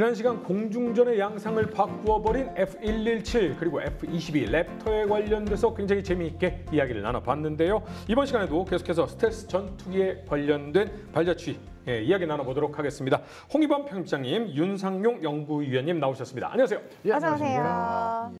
지난 시간 공중전의 양상을 바꾸어버린 F117 그리고 F-22 랩터에 관련돼서 굉장히 재미있게 이야기를 나눠봤는데요. 이번 시간에도 계속해서 스텔스 전투기에 관련된 발자취 이야기 나눠보도록 하겠습니다. 홍희범 편집장님, 윤상용 연구위원님 나오셨습니다. 안녕하세요. 예, 어서 오세요.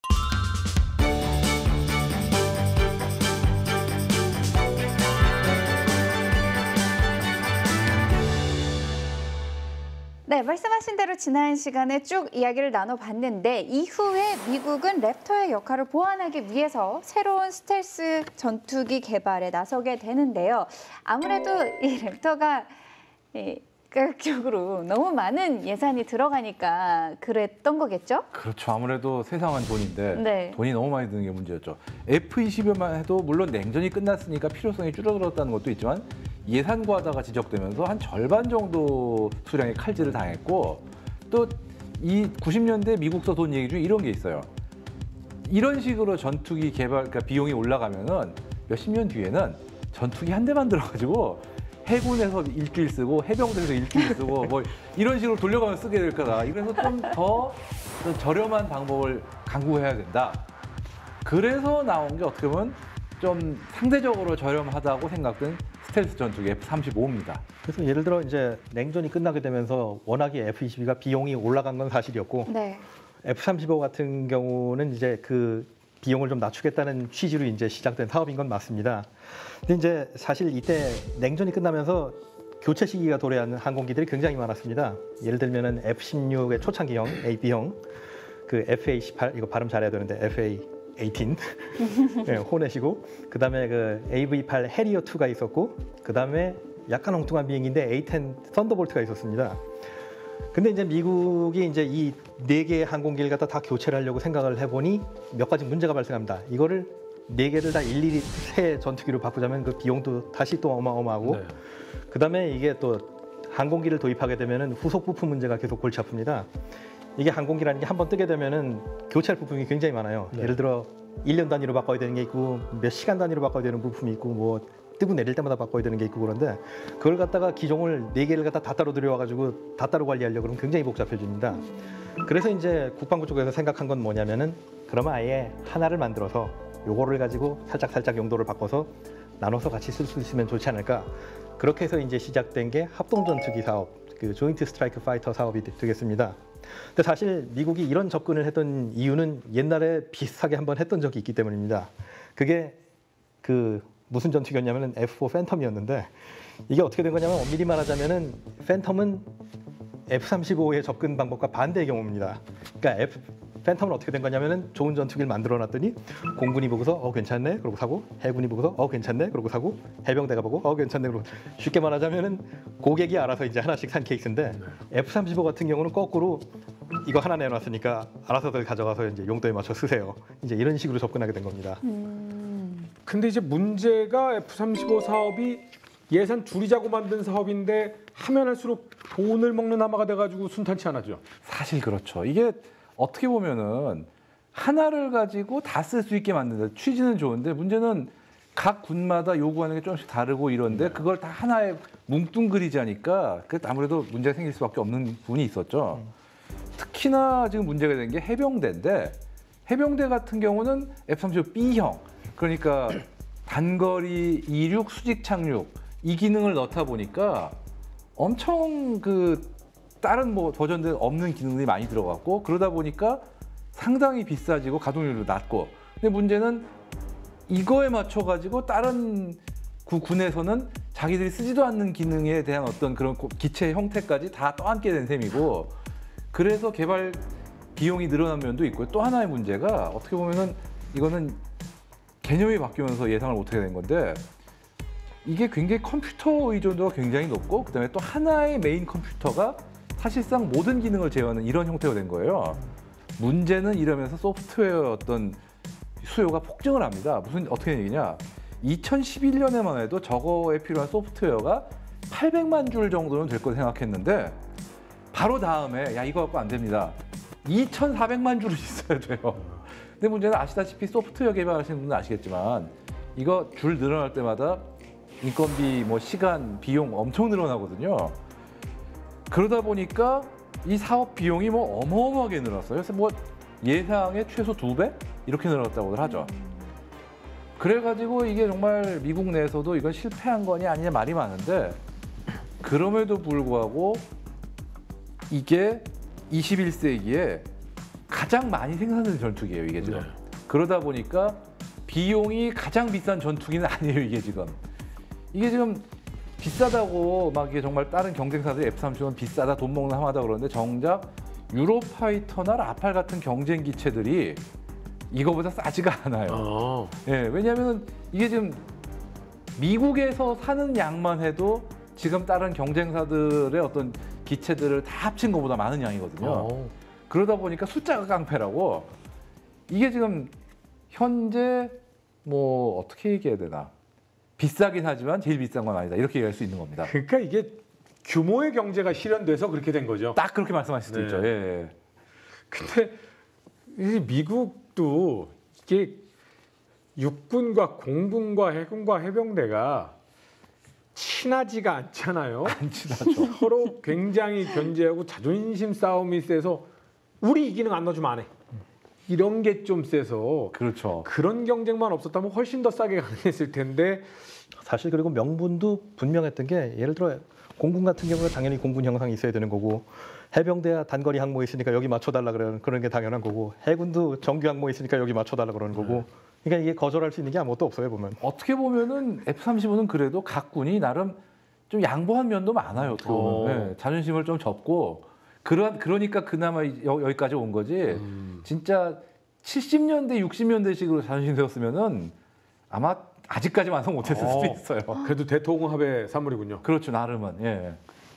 네, 말씀하신 대로 지난 시간에 쭉 이야기를 나눠봤는데 이후에 미국은 랩터의 역할을 보완하기 위해서 새로운 스텔스 전투기 개발에 나서게 되는데요. 아무래도 이 랩터가 가격적으로 너무 많은 예산이 들어가니까 그랬던 거겠죠? 그렇죠. 아무래도 세상은 돈인데 네. 돈이 너무 많이 드는 게 문제였죠. F-22만 해도 물론 냉전이 끝났으니까 필요성이 줄어들었다는 것도 있지만 예산 과다가 지적되면서 한 절반 정도 수량의 칼질을 당했고 또 이 90년대 미국서 돈 얘기 중에 이런 게 있어요. 이런 식으로 전투기 개발, 그러니까 비용이 올라가면은 몇십 년 뒤에는 전투기 한 대만 들어가지고 해군에서 일주일 쓰고 해병대에서 일주일 쓰고 뭐 이런 식으로 돌려가면서 쓰게 될 거다. 그래서 좀 더 저렴한 방법을 강구해야 된다. 그래서 나온 게 어떻게 보면 좀 상대적으로 저렴하다고 생각된 스텔스 전투기 F-35입니다. 그래서 예를 들어 이제 냉전이 끝나게 되면서 워낙에 F-22가 비용이 올라간 건 사실이었고 네. F-35 같은 경우는 이제 그 비용을 좀 낮추겠다는 취지로 이제 시작된 사업인 건 맞습니다. 근데 이제 사실 이때 냉전이 끝나면서 교체 시기가 도래한 항공기들이 굉장히 많았습니다. 예를 들면은 F-16의 초창기형, AB형, 그 FA-18 이거 발음 잘해야 되는데 FA-18 네, 호넷이고, 그다음에 그 AV-8 해리어2가 있었고, 그다음에 약간 엉뚱한 비행기인데 A-10 썬더볼트가 있었습니다. 근데 이제 미국이 이제 이 네 개의 항공기를 갖다 다 교체를 하려고 생각을 해보니 몇 가지 문제가 발생합니다. 이거를 네 개를 다 일일이 새 전투기로 바꾸자면 그 비용도 다시 또 어마어마하고, 네. 그다음에 이게 또 항공기를 도입하게 되면은 후속 부품 문제가 계속 골치 아픕니다. 이게 항공기라는 게 한번 뜨게 되면은 교체할 부품이 굉장히 많아요. 네. 예를 들어 1년 단위로 바꿔야 되는 게 있고 몇 시간 단위로 바꿔야 되는 부품이 있고 뭐 뜨고 내릴 때마다 바꿔야 되는 게 있고, 그런데 그걸 갖다가 기종을 네 개를 갖다 다 따로 들여와가지고 다 따로 관리하려고 그러면 굉장히 복잡해집니다. 그래서 이제 국방부 쪽에서 생각한 건 뭐냐면은 그러면 아예 하나를 만들어서 요거를 가지고 살짝 용도를 바꿔서 나눠서 같이 쓸 수 있으면 좋지 않을까. 그렇게 해서 이제 시작된 게 합동전투기 사업, 그 조인트 스트라이크 파이터 사업이 되겠습니다. 근데 사실 미국이 이런 접근을 했던 이유는 옛날에 비슷하게 한번 했던 적이 있기 때문입니다. 그게 그 무슨 전투기였냐면은 F4 팬텀이었는데, 이게 어떻게 된 거냐면 엄밀히 말하자면은 팬텀은 F-35의 접근 방법과 반대의 경우입니다. 그러니까 팬텀은 어떻게 된 거냐면은 좋은 전투기를 만들어 놨더니 공군이 보고서 괜찮네 그러고 사고, 해군이 보고서 괜찮네 그러고 사고, 해병대가 보고 괜찮네 그러고, 쉽게 말하자면은 고객이 알아서 이제 하나씩 산 케이스인데, F-35 같은 경우는 거꾸로 이거 하나 내놨으니까 알아서들 가져가서 이제 용도에 맞춰 쓰세요. 이제 이런 식으로 접근하게 된 겁니다. 근데 이제 문제가 F-35 사업이 예산 줄이자고 만든 사업인데 하면 할수록 돈을 먹는 하마가 돼가지고 순탄치 않아죠. 사실 그렇죠. 이게 어떻게 보면은 하나를 가지고 다 쓸 수 있게 만든다. 취지는 좋은데 문제는 각 군마다 요구하는 게 조금씩 다르고 이런데 그걸 다 하나에 뭉뚱그리자니까 아무래도 문제가 생길 수밖에 없는 부분이 있었죠. 특히나 지금 문제가 된 게 해병대인데, 해병대 같은 경우는 F-35 B형, 그러니까 단거리 이륙, 수직 착륙 이 기능을 넣다 보니까 엄청 그 다른 뭐 버전들 없는 기능들이 많이 들어갔고, 그러다 보니까 상당히 비싸지고 가동률도 낮고. 근데 문제는 이거에 맞춰 가지고 다른 군에서는 자기들이 쓰지도 않는 기능에 대한 어떤 그런 기체 형태까지 다 떠안게 된 셈이고, 그래서 개발 비용이 늘어난 면도 있고요. 또 하나의 문제가 어떻게 보면은 이거는 개념이 바뀌면서 예상을 못하게 된 건데, 이게 굉장히 컴퓨터 의존도가 굉장히 높고, 그다음에 또 하나의 메인 컴퓨터가 사실상 모든 기능을 제어하는 이런 형태가 된 거예요. 문제는 이러면서 소프트웨어 어떤 수요가 폭증을 합니다. 어떻게 된 얘기냐? 2011년에만 해도 저거에 필요한 소프트웨어가 800만 줄 정도는 될 거라 생각했는데, 바로 다음에 야 이거 갖고 안 됩니다. 2,400만 줄은 있어야 돼요. 근데 문제는 아시다시피 소프트웨어 개발하시는 분은 아시겠지만 이거 줄 늘어날 때마다 인건비, 뭐 시간, 비용 엄청 늘어나거든요. 그러다 보니까 이 사업 비용이 뭐 어마어마하게 늘었어요. 그래서 뭐 예상의 최소 2배 이렇게 늘었다고 하죠. 그래가지고 이게 정말 미국 내에서도 이건 실패한 거냐 아니냐 말이 많은데 그럼에도 불구하고 이게 21세기에 가장 많이 생산되는 전투기예요, 이게 지금. 네. 그러다 보니까 비용이 가장 비싼 전투기는 아니에요, 이게 지금. 이게 지금 비싸다고 막 이게 정말 다른 경쟁사들이 F-35는 비싸다, 돈 먹는 함하다 그러는데 정작 유로파이터나 라팔 같은 경쟁 기체들이 이거보다 싸지가 않아요. 예, 왜냐하면 이게 지금 미국에서 사는 양만 해도 지금 다른 경쟁사들의 어떤 기체들을 다 합친 것보다 많은 양이거든요. 그러다 보니까 숫자가 깡패라고 이게 지금 현재 뭐 어떻게 얘기해야 되나 비싸긴 하지만 제일 비싼 건 아니다 이렇게 얘기할 수 있는 겁니다. 그러니까 이게 규모의 경제가 실현돼서 그렇게 된 거죠. 딱 그렇게 말씀하실 수도 네. 있죠. 예. 근데 이 미국도 이게 육군과 공군과 해군과 해병대가 친하지가 않잖아요. 안 친하죠. 서로 굉장히 견제하고 자존심 싸움이 세서 우리 이기는 거 안 넣어주면 안 해. 이런 게 좀 세서 그렇죠. 그런 경쟁만 없었다면 훨씬 더 싸게 가능했을 텐데 사실 그리고 명분도 분명했던 게 예를 들어 공군 같은 경우는 당연히 공군 형상이 있어야 되는 거고 해병대야 단거리 항모 있으니까 여기 맞춰달라 그러는 게 당연한 거고 해군도 정규 항모 있으니까 여기 맞춰달라 그러는 거고 그러니까 이게 거절할 수 있는 게 아무것도 없어요 보면. 어떻게 보면은 F-35는 그래도 각 군이 나름 좀 양보한 면도 많아요. 어떻게 보면. 예, 자존심을 좀 접고 그러니까 그나마 여기까지 온 거지. 진짜 70년대, 60년대식으로 자존심 세웠으면은 아마 아직까지 완성 못했을 수도 있어요. 그래도 대통합의 산물이군요. 그렇죠, 나름은. 예.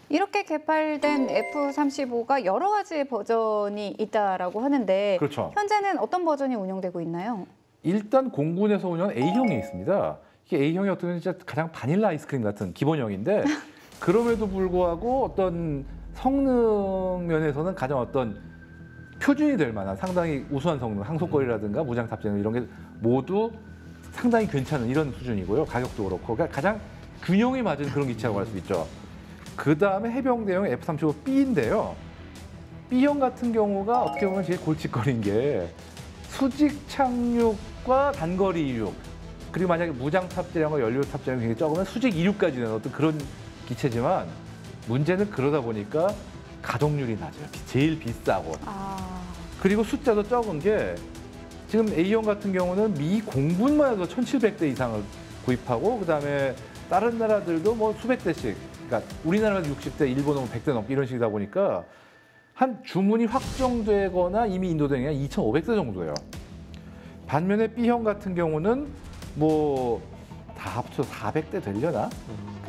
이렇게 개발된 F-35가 여러 가지 버전이 있다라고 하는데 그렇죠. 현재는 어떤 버전이 운영되고 있나요? 일단 공군에서 운영한 A형이 있습니다. 이게 A형이 어떻게 보면 진짜 가장 바닐라 아이스크림 같은 기본형인데 그럼에도 불구하고 어떤 성능 면에서는 가장 어떤 표준이 될 만한 상당히 우수한 성능, 항속거리라든가 무장 탑재능 이런 게 모두 상당히 괜찮은 이런 수준이고요. 가격도 그렇고 그러니까 가장 균형이 맞은 그런 기체라고 할 수 있죠. 그 다음에 해병대형 F-35B인데요. B형 같은 경우가 어떻게 보면 제일 골칫거리인 게 수직 착륙과 단거리 이륙 그리고 만약에 무장 탑재량과 연료 탑재량이 굉장히 적으면 수직 이륙까지 되는 어떤 그런 기체지만 문제는 그러다 보니까 가동률이 낮아요. 제일 비싸고 그리고 숫자도 적은 게 지금 A형 같은 경우는 미 공군만 해도 1,700대 이상을 구입하고 그다음에 다른 나라들도 뭐 수백 대씩 그러니까 우리나라는 60대, 일본은 100대 넘게 이런 식이다 보니까 한 주문이 확정되거나 이미 인도된 게 2,500대 정도예요. 반면에 B형 같은 경우는 뭐 다 합쳐서 400대 되려나?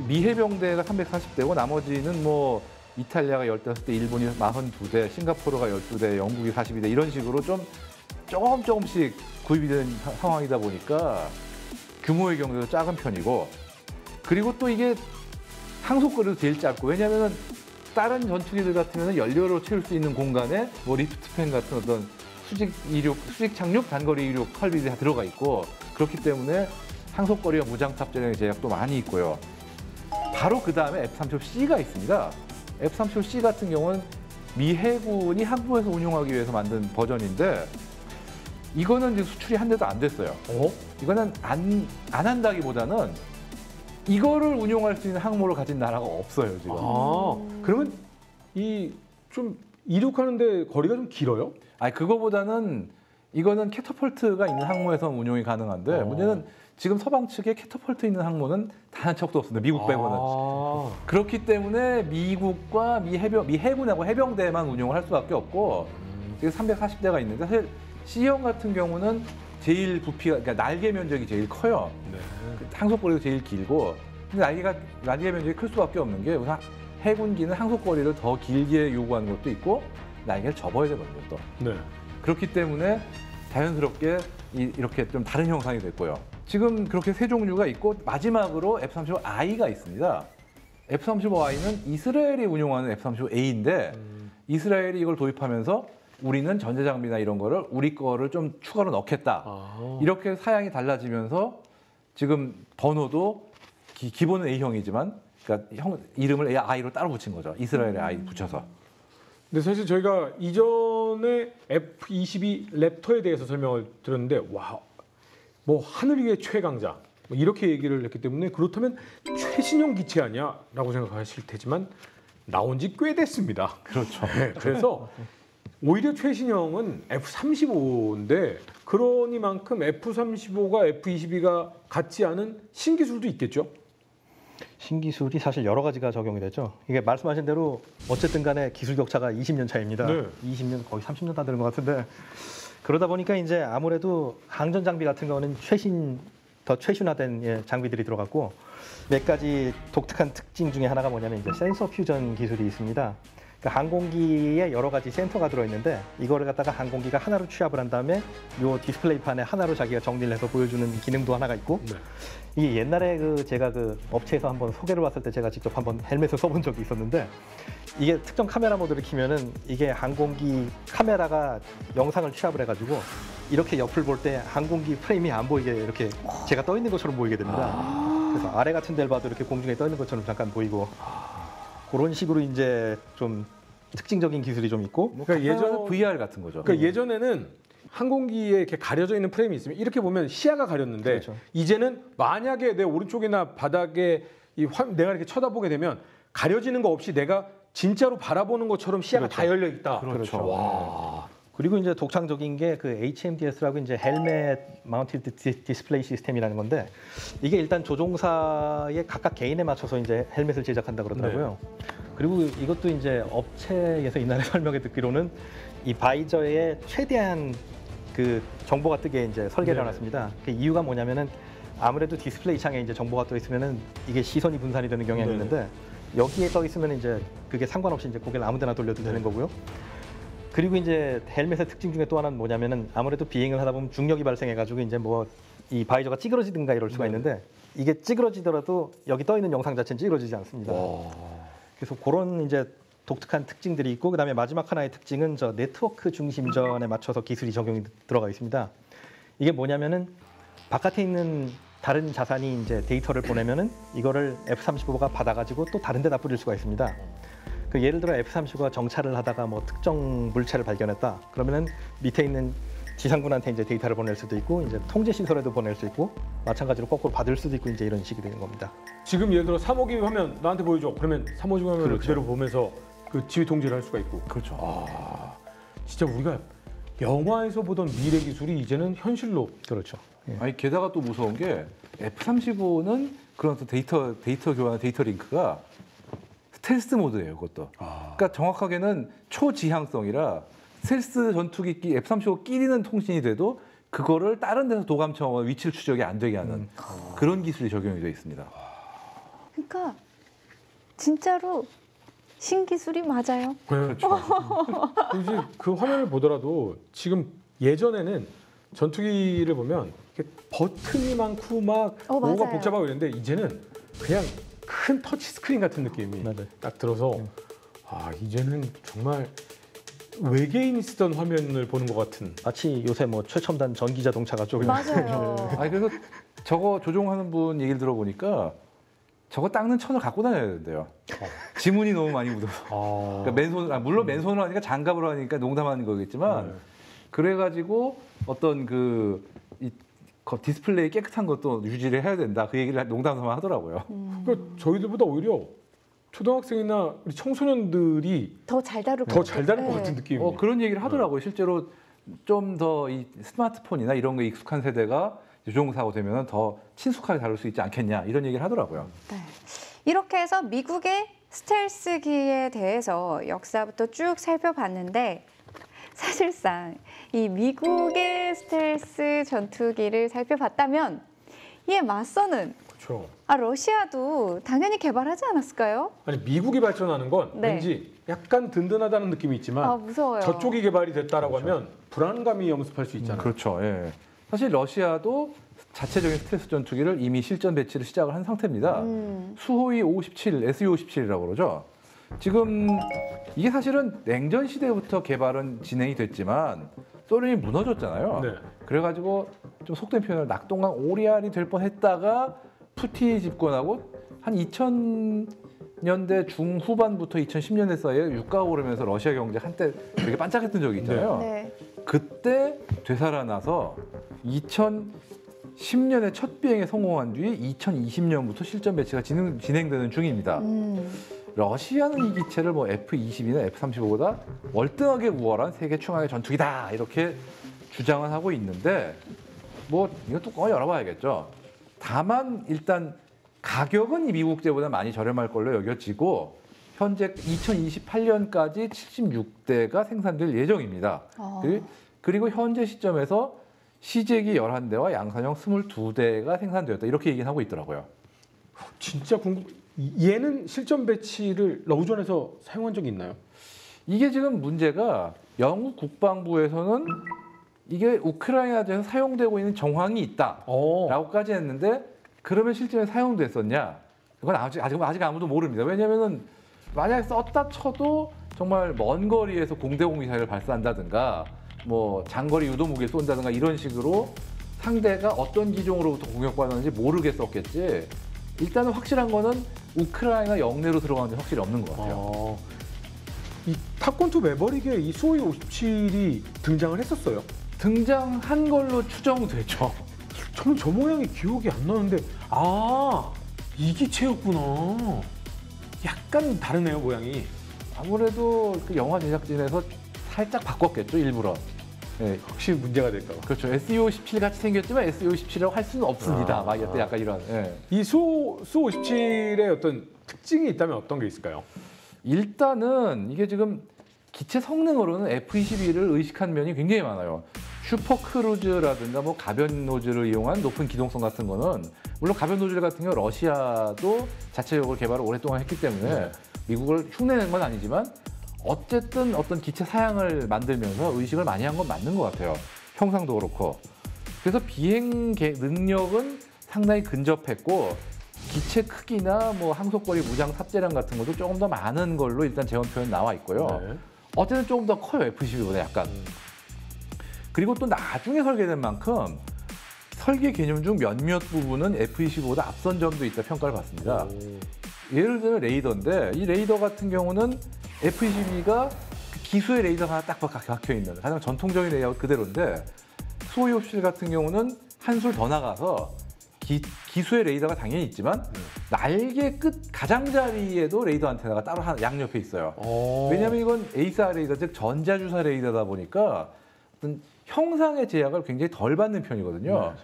미 해병대가 340대고 나머지는 뭐 이탈리아가 15대, 일본이 42대, 싱가포르가 12대, 영국이 42대 이런 식으로 좀 조금씩 구입이 된 상황이다 보니까 규모의 경우도 작은 편이고 그리고 또 이게 항속거리도 제일 짧고 왜냐하면 다른 전투기들 같으면 연료로 채울 수 있는 공간에 뭐 리프트팬 같은 어떤 수직 이륙, 수직 착륙, 단거리 이륙 설비들이 다 들어가 있고 그렇기 때문에 항속거리와 무장 탑재량의 제약도 많이 있고요. 바로 그 다음에 F-35C가 있습니다. F-35C 같은 경우는 미 해군이 항구에서 운용하기 위해서 만든 버전인데 이거는 이제 수출이 한 대도 안 됐어요. 이거는 안 한다기보다는 이거를 운용할 수 있는 항모를 가진 나라가 없어요 지금. 그러면 이 좀 이륙하는데 거리가 좀 길어요? 아니 그거보다는 이거는 캐터펄트가 있는 항모에서 운용이 가능한데 문제는 지금 서방 측에 캐터펄트 있는 항모는 단 한 척도 없습니다. 미국 빼고는. 그렇기 때문에 미국과 미 해군하고 해병대만 운용을 할 수밖에 없고 지금 340대가 있는데 사실 C형 같은 경우는 제일 부피가 그러니까 날개 면적이 제일 커요. 항속거리도 제일 길고 근데 날개 면적이 클 수밖에 없는 게 우선 해군기는 항속거리를 더 길게 요구하는 것도 있고 날개를 접어야 되거든요 또. 그렇기 때문에 자연스럽게 이렇게 좀 다른 형상이 됐고요. 지금 그렇게 세 종류가 있고 마지막으로 F-35I가 있습니다. F-35I는 이스라엘이 운용하는 F-35A인데 이스라엘이 이걸 도입하면서 우리는 전자장비나 이런 거를 우리 거를 좀 추가로 넣겠다. 이렇게 사양이 달라지면서 지금 번호도 기본은 A형이지만 그러니까 이름을 I로 따로 붙인 거죠. 이스라엘의 I 붙여서. 근데 사실 저희가 이전에 F-22 랩터에 대해서 설명을 드렸는데 와, 뭐 하늘 위의 최강자 뭐 이렇게 얘기를 했기 때문에 그렇다면 최신형 기체 아니야라고 생각하실 테지만 나온 지 꽤 됐습니다. 그렇죠. 네, 그래서 오히려 최신형은 F-35인데 그러니만큼 F-35가 F-22가 같지 않은 신기술도 있겠죠? 신기술이 사실 여러 가지가 적용이 되죠. 이게 말씀하신 대로 어쨌든 간에 기술 격차가 20년 차입니다. 네. 20년 거의 30년 다 되는 것 같은데 그러다 보니까 이제 아무래도 항전 장비 같은 거는 더 최신화된 장비들이 들어갔고 몇 가지 독특한 특징 중에 하나가 뭐냐면 이제 센서 퓨전 기술이 있습니다. 그러니까 항공기에 여러 가지 센서가 들어있는데 이거를 갖다가 항공기가 하나로 취합을 한 다음에 요 디스플레이판에 하나로 자기가 정리를 해서 보여주는 기능도 하나가 있고 네. 이게 옛날에 제가 업체에서 한번 소개를 왔을 때 제가 직접 한번 헬멧을 써본 적이 있었는데 이게 특정 카메라 모드를 키면은 이게 항공기 카메라가 영상을 취합을 해가지고 이렇게 옆을 볼 때 항공기 프레임이 안 보이게 이렇게 제가 떠 있는 것처럼 보이게 됩니다. 그래서 아래 같은 데를 봐도 이렇게 공중에 떠 있는 것처럼 잠깐 보이고 그런 식으로 이제 좀 특징적인 기술이 좀 있고 그러니까 예전 VR 같은 거죠. 그러니까 예전에는 항공기에 이렇게 가려져 있는 프레임이 있으면 이렇게 보면 시야가 가렸는데 그렇죠. 이제는 만약에 내 오른쪽이나 바닥에 내가 이렇게 쳐다보게 되면 가려지는 거 없이 내가 진짜로 바라보는 것처럼 시야가 그렇죠. 다 열려 있다. 그렇죠. 와. 그리고 이제 독창적인 게 그 HMDS라고 이제 헬멧 마운티드 디스플레이 시스템이라는 건데 이게 일단 조종사의 각각 개인에 맞춰서 이제 헬멧을 제작한다 그러더라고요. 그리고 이것도 이제 업체에서 이날에 설명에 듣기로는 이 바이저에 최대한 그 정보가 뜨게 이제 설계를 해놨습니다. 그 이유가 뭐냐면은 아무래도 디스플레이 창에 이제 정보가 떠 있으면은 이게 시선이 분산이 되는 경향이 있는데 여기에 떠 있으면 이제 그게 상관없이 이제 고개를 아무데나 돌려도 되는 거고요. 그리고 이제 헬멧의 특징 중에 또 하나는 뭐냐면은 아무래도 비행을 하다 보면 중력이 발생해가지고 이제 뭐 이 바이저가 찌그러지든가 이럴 수가 있는데 이게 찌그러지더라도 여기 떠 있는 영상 자체는 찌그러지지 않습니다. 그래서 그런 이제 독특한 특징들이 있고 그다음에 마지막 하나의 특징은 저 네트워크 중심전에 맞춰서 기술이 적용이 들어가 있습니다. 이게 뭐냐면은 바깥에 있는 다른 자산이 이제 데이터를 보내면은 이거를 F-35가 받아가지고 또 다른 데다 뿌릴 수가 있습니다. 그 예를 들어 F-35가 정찰을 하다가 뭐 특정 물체를 발견했다. 그러면은 밑에 있는 지상군한테 이제 데이터를 보낼 수도 있고 이제 통제 시설에도 보낼 수 있고 마찬가지로 거꾸로 받을 수도 있고 이제 이런 식이 되는 겁니다. 지금 예를 들어 3호기 화면 나한테 보여줘. 그러면 3호기 화면을 그렇죠. 그대로 보면서 그 지휘 통제를 할 수가 있고. 그렇죠. 진짜 우리가 영화에서 보던 미래 기술이 이제는 현실로. 그렇죠. 예. 아니 게다가 또 무서운 게 F-35는 그런 또 데이터 교환, 데이터 링크가 스텔스 모드예요, 그것도. 그러니까 정확하게는 초지향성이라 스텔스 전투기 F-35 끼리는 통신이 돼도 그거를 다른 데서 도감청 위치를 추적이 안 되게 하는 그런 기술이 적용이 되어 있습니다. 그러니까 진짜로 신기술이 맞아요. 그렇죠. 이제 그 화면을 보더라도 지금 예전에는 전투기를 보면 이렇게 버튼이 많고 막 뭐가 맞아요. 복잡하고 이랬는데 이제는 그냥 큰 터치 스크린 같은 느낌이 맞아요. 딱 들어서 이제는 정말 외계인이 쓰던 화면을 보는 것 같은. 마치 요새 뭐 최첨단 전기 자동차가 좀 맞아요. 아니 그래서 저거 조종하는 분 얘기를 들어보니까 저거 닦는 천을 갖고 다녀야 된대요. 지문이 너무 많이 묻어서. 그러니까 맨손, 물론 맨손으로 하니까 장갑으로 하니까 농담하는 거겠지만 그래가지고 어떤 이 디스플레이 깨끗한 것도 유지를 해야 된다. 그 얘기를 농담삼아 하더라고요. 그러니까 저희들보다 오히려 초등학생이나 우리 청소년들이 더 잘 다룰 더 잘 다룰 것 네. 같은 느낌이. 그런 얘기를 하더라고요. 실제로 좀 더 이 스마트폰이나 이런 게 익숙한 세대가 조종사고 되면 더 친숙하게 다룰 수 있지 않겠냐 이런 얘기를 하더라고요. 네. 이렇게 해서 미국의 스텔스기에 대해서 역사부터 쭉 살펴봤는데 사실상 이 미국의 스텔스 전투기를 살펴봤다면 이에 맞서는 그렇죠. 러시아도 당연히 개발하지 않았을까요? 아니 미국이 발전하는 건 네. 왠지 약간 든든하다는 느낌이 있지만 무서워요. 저쪽이 개발이 됐다라고 하면 불안감이 염습할 수 있잖아요. 그렇죠. 예. 사실 러시아도 자체적인 스텔스 전투기를 이미 실전 배치를 시작을 한 상태입니다. 수호이 57, Su-57이라고 그러죠. 지금 이게 사실은 냉전 시대부터 개발은 진행이 됐지만 소련이 무너졌잖아요. 네. 그래가지고 좀 속된 표현을 낙동강 오리알이 될 뻔했다가 푸틴이 집권하고 한 2000년대 중후반부터 2010년대 사이에 유가가 오르면서 러시아 경제 한때 되게 반짝했던 적이 있잖아요. 네. 그때 되살아나서 2010년에 첫 비행에 성공한 뒤에 2020년부터 실전 배치가 진행되는 중입니다. 러시아는 이 기체를 뭐 F-22나 F-35보다 월등하게 우월한 세계 최강의 전투기다 이렇게 주장을 하고 있는데 뭐 이거 뚜껑을 열어봐야겠죠. 다만 일단 가격은 이 미국제보다 많이 저렴할 걸로 여겨지고 현재 2028년까지 76대가 생산될 예정입니다. 그리고 현재 시점에서 시제기 11대와 양산형 22대가 생산되었다 이렇게 얘기는 하고 있더라고요. 진짜 얘는 실전 배치를 러우전에서 사용한 적이 있나요? 이게 지금 문제가 영국 국방부에서는 이게 우크라이나전에서 사용되고 있는 정황이 있다라고까지 했는데 그러면 실제로 사용됐었냐? 그건 아직 아무도 모릅니다. 왜냐하면은 만약에 썼다 쳐도 정말 먼 거리에서 공대공 미사일을 발사한다든가 뭐 장거리 유도 무기를 쏜다든가 이런 식으로 상대가 어떤 기종으로부터 공격받았는지 모르겠었겠지. 일단은 확실한 거는 우크라이나 영내로 들어가는 게 확실히 없는 것 같아요. 이 탑건2 매버릭에 이 수호이 57이 등장을 했었어요. 등장한 걸로 추정되죠. 저는 저 모양이 기억이 안 나는데 이 기체였구나. 약간 다르네요 모양이. 아무래도 그 영화 제작진에서 살짝 바꿨겠죠 일부러. 네. 혹시 문제가 될까 봐. 그렇죠. SU-57 같이 생겼지만 SU-57이라고 할 수는 없습니다. 막 약간 이런. 네. 이 수-57의 어떤 특징이 있다면 어떤 게 있을까요? 일단은 이게 지금 기체 성능으로는 F-22를 의식한 면이 굉장히 많아요. 슈퍼크루즈라든가 뭐 가변 노즐을 이용한 높은 기동성 같은 거는 물론 가변 노즐 같은 경우 러시아도 자체적으로 개발을 오랫동안 했기 때문에 미국을 흉내낸 건 아니지만 어쨌든 어떤 기체 사양을 만들면서 의식을 많이 한 건 맞는 것 같아요. 형상도 그렇고. 그래서 비행 능력은 상당히 근접했고 기체 크기나 뭐 항속거리 무장 탑재량 같은 것도 조금 더 많은 걸로 일단 재원 표현 나와 있고요. 네. 어쨌든 조금 더 커요 F-22보다 약간. 그리고 또 나중에 설계된 만큼 설계 개념 중 몇몇 부분은 F-25보다 앞선 점도 있다 평가를 받습니다. 예를 들면 레이더인데 이 레이더 같은 경우는 F-22가 기수의 레이더가 하나 딱 박혀 있는 가장 전통적인 레이아웃 그대로인데 수호이 57 같은 경우는 한술 더 나가서 기수의 레이더가 당연히 있지만 날개 끝 가장자리에도 레이더 안테나가 따로 양옆에 있어요. 왜냐하면 이건 에이사 레이더 즉 전자주사 레이더다 보니까 어떤 형상의 제약을 굉장히 덜 받는 편이거든요.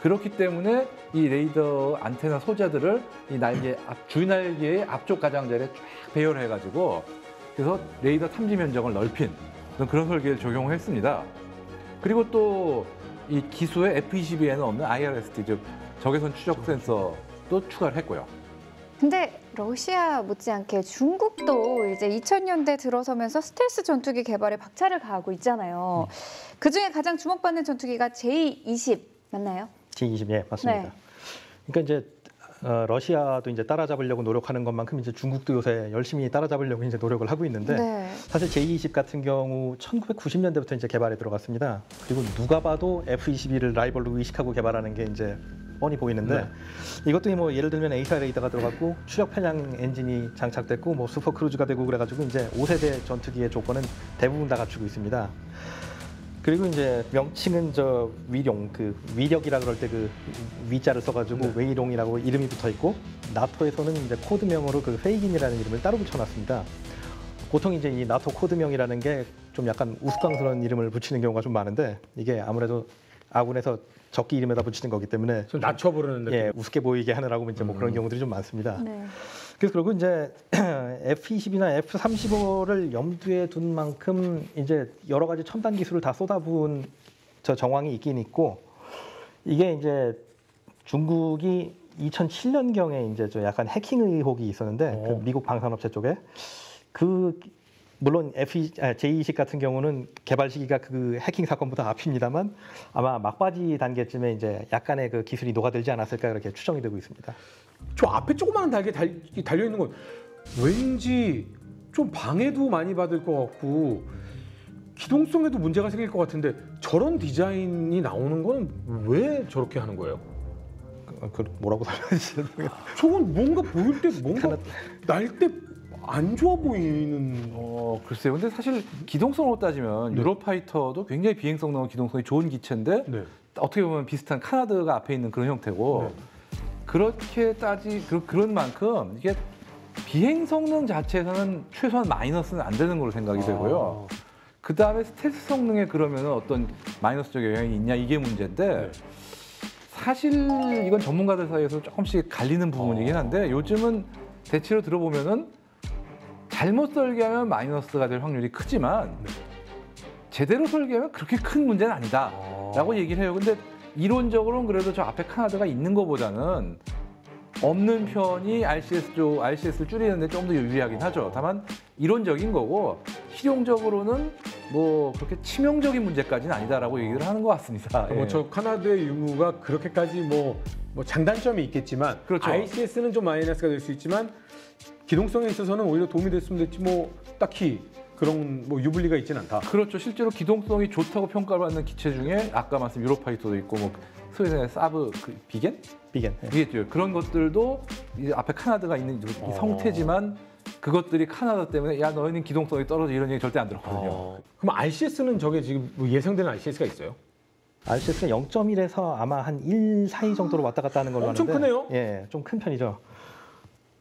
그렇기 때문에 이 레이더 안테나 소자들을 이 주날개의 앞쪽 가장자리에 쫙 배열을 해가지고 그래서 레이더 탐지 면적을 넓힌 그런 설계를 적용했습니다. 그리고 또 이 기수의 F-22에는 없는 IRST 즉 적외선 추적 센서도 추가를 했고요. 근데 러시아 못지않게 중국도 이제 2000년대 들어서면서 스텔스 전투기 개발에 박차를 가하고 있잖아요. 그중에 가장 주목받는 전투기가 J-20 맞나요? J-20 예, 맞습니다. 네. 그러니까 이제 러시아도 이제 따라잡으려고 노력하는 것만큼 이제 중국도 요새 열심히 따라잡으려고 이제 노력을 하고 있는데 네. 사실 J-20 같은 경우 1990년대부터 이제 개발에 들어갔습니다. 그리고 누가 봐도 F-22를 라이벌로 의식하고 개발하는 게 이제 뻔히 보이는데 이것도 뭐 예를 들면 에이사 레이더가 들어갔고 추적 편향 엔진이 장착됐고 뭐 슈퍼 크루즈가 되고 그래가지고 이제 5세대 전투기의 조건은 대부분 다 갖추고 있습니다. 그리고 이제 명칭은 저 위룡 그 위력이라 그럴 때 그 위자를 써가지고 웨이룡이라고 이름이 붙어 있고 나토에서는 이제 코드명으로 그 페이긴이라는 이름을 따로 붙여놨습니다. 보통 이제 이 나토 코드명이라는 게 좀 약간 우스꽝스러운 이름을 붙이는 경우가 좀 많은데 이게 아무래도 아군에서 적기 이름에다 붙이는 거기 때문에 좀 낮춰 부르는 느낌. 예, 우습게 보이게 하느라고 이제 뭐 그런 경우들이 좀 많습니다. 네. 그래서 그리고 이제 F-22나 F-35를 염두에 둔 만큼 이제 여러 가지 첨단 기술을 다 쏟아부은 저 정황이 있긴 있고 이게 이제 중국이 2007년경에 이제 저 약간 해킹 의혹이 있었는데 그 미국 방산업체 쪽에 물론 J-20 같은 경우는 개발 시기가 그 해킹 사건보다 앞입니다만 아마 막바지 단계쯤에 이제 약간의 그 기술이 녹아들지 않았을까 그렇게 추정이 되고 있습니다. 저 앞에 조그마한 달게 달려 있는 건 왠지 좀 방해도 많이 받을 것 같고 기동성에도 문제가 생길 것 같은데 저런 디자인이 나오는 건 왜 저렇게 하는 거예요? 뭐라고 설명하시는 거예요? 저건 뭔가 보일 때 뭔가 날 때 안 좋아 보이는. 글쎄요. 근데 사실 기동성으로 따지면 네. 유로파이터도 굉장히 비행 성능과 기동성이 좋은 기체인데 네. 어떻게 보면 비슷한 카나드가 앞에 있는 그런 형태고 네. 그렇게 그런 만큼 이게 비행 성능 자체에서는 최소한 마이너스는 안 되는 걸로 생각이 되고요. 그 다음에 스텔스 성능에 그러면 어떤 마이너스적 영향이 있냐 이게 문제인데 네. 사실 이건 전문가들 사이에서 조금씩 갈리는 부분이긴 한데 요즘은 대체로 들어보면은 잘못 설계하면 마이너스가 될 확률이 크지만 제대로 설계하면 그렇게 큰 문제는 아니다라고 얘기를 해요. 근데 이론적으로는 그래도 저 앞에 카나드가 있는 것보다는 없는 편이 RCS를 줄이는데 좀 더 유리하긴 하죠. 다만 이론적인 거고 실용적으로는 뭐 그렇게 치명적인 문제까지는 아니다라고 얘기를 하는 것 같습니다. 예. 저 카나드의 유무가 그렇게까지 뭐 장단점이 있겠지만 그렇죠. ICS는 좀 마이너스가 될 수 있지만 기동성에 있어서는 오히려 도움이 됐으면 됐지 뭐 딱히 그런 뭐 유불리가 있지는 않다. 그렇죠. 실제로 기동성이 좋다고 평가받는 기체 중에 아까 말씀 유로파이터도 있고 뭐 스웨덴의 사브 비겐? 비겐. 이게 그런 것들도 이제 앞에 카나드가 있는 이 성태지만 그것들이 카나다 때문에 야 너희는 기동성이 떨어져 이런 얘기 절대 안 들었거든요. 그럼 RCS는 저게 지금 뭐 예상되는 RCS가 있어요? RCS가 0.1에서 아마 한 1 사이 정도로 왔다 갔다 하는 걸로 엄청 아는데 크네요. 예, 좀 큰 편이죠.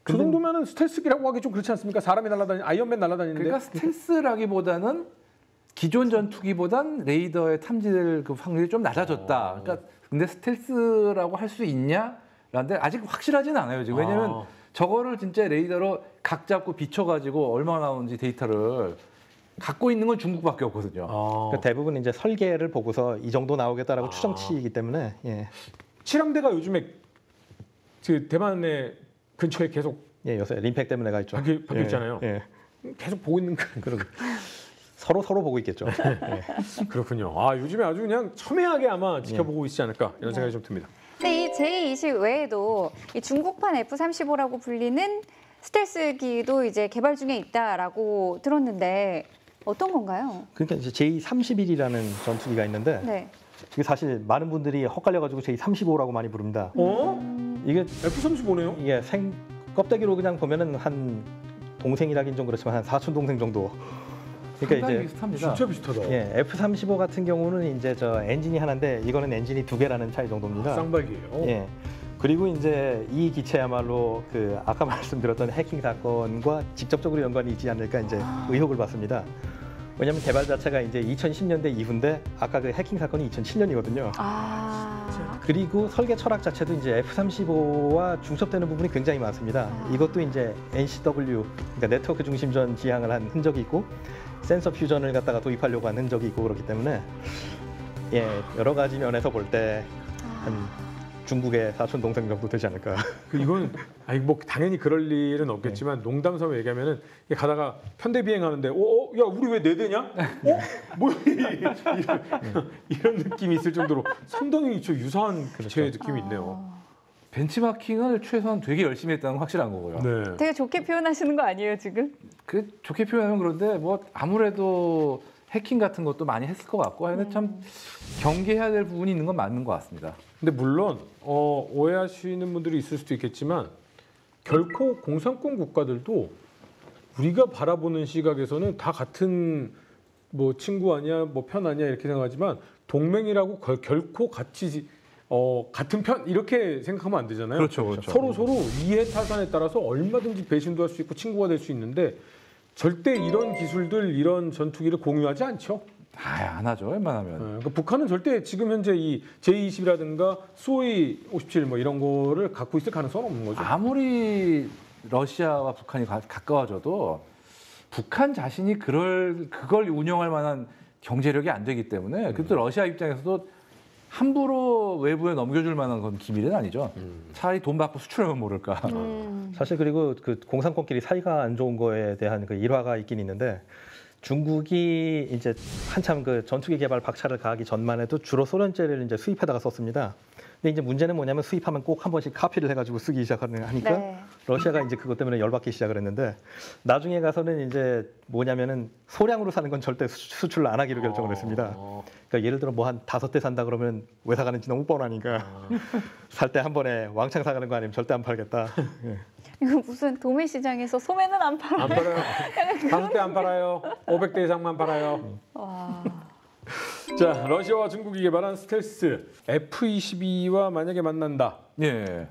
그 정도면은 스텔스기라고 하기 좀 그렇지 않습니까? 사람이 날아다니는 아이언맨 날아다니는데. 그러니까 스텔스라기보다는 기존 전투기보단 레이더에 탐지될 그 확률이 좀 낮아졌다. 그러니까 근데 스텔스라고 할 수 있냐라는데 아직 확실하지는 않아요. 지금 왜냐하면 저거를 진짜 레이더로 각 잡고 비춰가지고 얼마나 나오는지 데이터를 갖고 있는 건 중국밖에 없거든요. 그러니까 대부분 이제 설계를 보고서 이 정도 나오겠다라고 추정치이기 때문에 예. 칠함대가 요즘에 그 대만의 근처에 계속 예, 요새 림팩 때문에 가 있죠. 박혀 있잖아요. 예. 계속 보고 있는 그런. 서로 보고 있겠죠. 예. 그렇군요. 요즘에 아주 그냥 첨예하게 아마 지켜보고 있지 않을까 이런 생각이 좀 듭니다. 근데 이 J-20 외에도 이 중국판 F-35라고 불리는 스텔스기도 이제 개발 중에 있다라고 들었는데 어떤 건가요? 그러니까 이제 J-31이라는 전투기가 있는데 네. 이게 사실 많은 분들이 헛갈려가지고 J-35라고 많이 부릅니다. 이게 F-35네요? 이게 껍데기로 그냥 보면은 한 동생이라긴 좀 그렇지만 한 사촌 동생 정도. 그러니까 상당히 이제 비슷합니다. 진짜 비슷하다. 예, F-35 같은 경우는 이제 저 엔진이 하나인데 이거는 엔진이 2개라는 차이 정도입니다. 쌍발기예요. 예. 그리고 이제 이 기체야말로 그 아까 말씀드렸던 해킹 사건과 직접적으로 연관이 있지 않을까 이제 의혹을 받습니다. 왜냐하면 개발 자체가 이제 2010년대 이후인데 아까 그 해킹 사건이 2007년이거든요. 그리고 설계 철학 자체도 이제 F-35와 중첩되는 부분이 굉장히 많습니다. 이것도 이제 NCW, 그러니까 네트워크 중심전 지향을 한 흔적이 있고 센서 퓨전을 갖다가 도입하려고 한 흔적이 있고 그렇기 때문에 예, 여러 가지 면에서 볼 때 한 중국의 사촌 동생 정도 되지 않을까. 이건 뭐 당연히 그럴 일은 없겠지만 농담 삼아 얘기하면은 가다가 편대 비행하는데 야 우리 왜 4대냐? 뭐 이런 느낌이 있을 정도로 상당히 저 유사한 기체의 느낌이 있네요. 벤치마킹을 최소한 되게 열심히 했다는 건 확실한 거고요. 네. 되게 좋게 표현하시는 거 아니에요 지금? 그 좋게 표현하면 그런데 뭐 아무래도 해킹 같은 것도 많이 했을 것 같고 근데 참 경계해야 될 부분이 있는 건 맞는 것 같습니다. 근데 물론 오해하시는 분들이 있을 수도 있겠지만 결코 공산권 국가들도 우리가 바라보는 시각에서는 다 같은 뭐 친구 아니야, 뭐 편 아니야 이렇게 생각하지만 동맹이라고 결코 같이 같은 편 이렇게 생각하면 안 되잖아요. 그렇죠. 서로 이해 타산에 따라서 얼마든지 배신도 할 수 있고 친구가 될 수 있는데 절대 이런 기술들, 이런 전투기를 공유하지 않죠. 안 하죠. 웬만하면. 그러니까 북한은 절대 지금 현재 이 J-20이라든가 수호이 57 뭐 이런 거를 갖고 있을 가능성은 없는 거죠. 아무리 러시아와 북한이 가까워져도 북한 자신이 그걸 운영할 만한 경제력이 안 되기 때문에 그것도 러시아 입장에서도 함부로 외부에 넘겨줄 만한 건 기밀은 아니죠. 차라리 돈 받고 수출하면 모를까. 사실 그리고 그 공산권끼리 사이가 안 좋은 거에 대한 그 일화가 있긴 있는데 중국이 이제 한참 그 전투기 개발 박차를 가하기 전만 해도 주로 소련제를 이제 수입해다가 썼습니다. 근데 이제 문제는 뭐냐면 수입하면 꼭 한 번씩 카피를 해가지고 쓰기 시작하니까 네. 러시아가 이제 그것 때문에 열받기 시작을 했는데 나중에 가서는 이제 뭐냐면은 소량으로 사는 건 절대 수출을 안 하기로 결정을 했습니다. 그러니까 예를 들어 뭐 한 5대 산다 그러면 왜 사가는지 너무 뻔하니까 살 때 한 번에 왕창 사가는 거 아니면 절대 안 팔겠다. 예. 이거 무슨 도매 시장에서 소매는 안 팔아요. 안 팔아요. 5대 안 팔아요. 500대 이상만 팔아요. 와. 자, 러시아와 중국이 개발한 스텔스 F-22와 만약에 만난다. 예.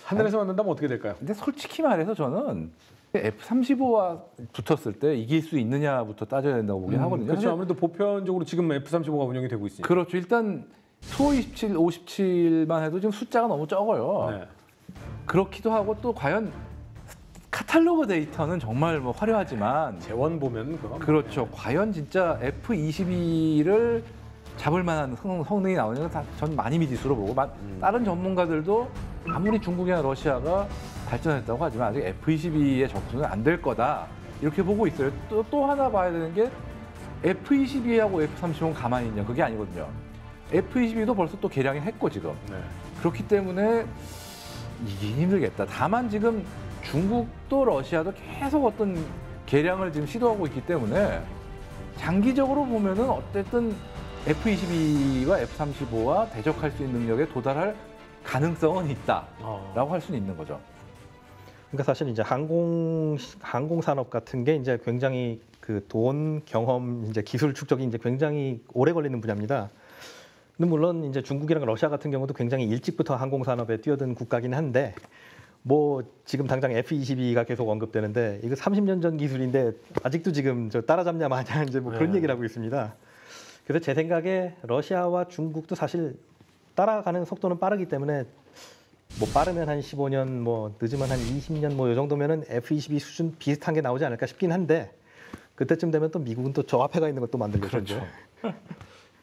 하늘에서 만난다면 어떻게 될까요? 근데 솔직히 말해서 저는 F-35와 붙었을 때 이길 수 있느냐부터 따져야 된다고 보긴 하거든요. 그렇죠. 사실 아무래도 보편적으로 지금 F-35가 운영이 되고 있으니까. 그렇죠. 일단 수-27, 57만 해도 지금 숫자가 너무 적어요. 네. 그렇기도 하고 또 과연 카탈로그 데이터는 정말 뭐 화려하지만 재원 보면 그거 그렇죠. 과연 진짜 F-22를 잡을 만한 성능이 나오냐는 전 많이 미지수로 보고 다른 전문가들도 아무리 중국이나 러시아가 발전했다고 하지만 아직 F-22의 접근은 안 될 거다 이렇게 보고 있어요. 또 하나 봐야 되는 게 F-22하고 F-35는 가만히 있냐 그게 아니거든요. F-22도 벌써 또 개량을 했고 지금 네. 그렇기 때문에 이기기 힘들겠다. 다만 지금 중국도 러시아도 계속 어떤 개량을 지금 시도하고 있기 때문에 장기적으로 보면은 어쨌든 F-22와 F-35와 대적할 수 있는 능력에 도달할 가능성은 있다라고 할 수는 있는 거죠. 그러니까 사실 이제 항공 산업 같은 게 이제 굉장히 그 돈, 경험, 이제 기술 축적이 이제 굉장히 오래 걸리는 분야입니다. 근데 물론 이제 중국이랑 러시아 같은 경우도 굉장히 일찍부터 항공 산업에 뛰어든 국가긴 한데 뭐 지금 당장 F-22가 계속 언급되는데 이거 30년 전 기술인데 아직도 지금 저 따라잡냐 마냐 이제 뭐 그런 얘기를 하고 있습니다. 그래서 제 생각에 러시아와 중국도 사실 따라가는 속도는 빠르기 때문에 뭐 빠르면 한 15년, 뭐 늦으면 한 20년 뭐 이 정도면은 F-22 수준 비슷한 게 나오지 않을까 싶긴 한데 그때쯤 되면 또 미국은 또 저 앞에 가 있는 것도 만들겠죠. 그렇죠.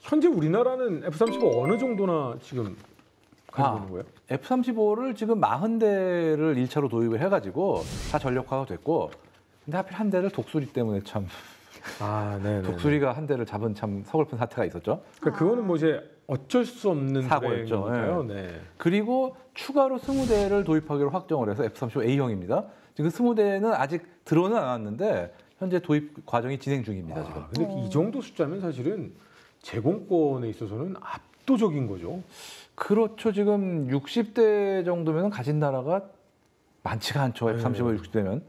현재 우리나라는 F-35 어느 정도나 지금 가지고 있는 거예요? F-35를 지금 40대를 1차로 도입을 해가지고 다 전력화가 됐고 근데 하필 한 대를 독수리 때문에 참 네. 독수리가 한 대를 잡은 참 서글픈 사태가 있었죠. 그러니까 그거는 뭐 이제 어쩔 수 없는 사고였죠. 불행이니까요. 네. 그리고 추가로 20대를 도입하기로 확정을 해서 F-35 A형입니다. 지금 20대는 아직 들어는 안 왔는데 현재 도입 과정이 진행 중입니다. 지금. 근데 이 정도 숫자면 사실은 제공권에 있어서는 압도적인 거죠. 그렇죠. 지금 60대 정도면 가진 나라가 많지가 않죠. F-35 60대면.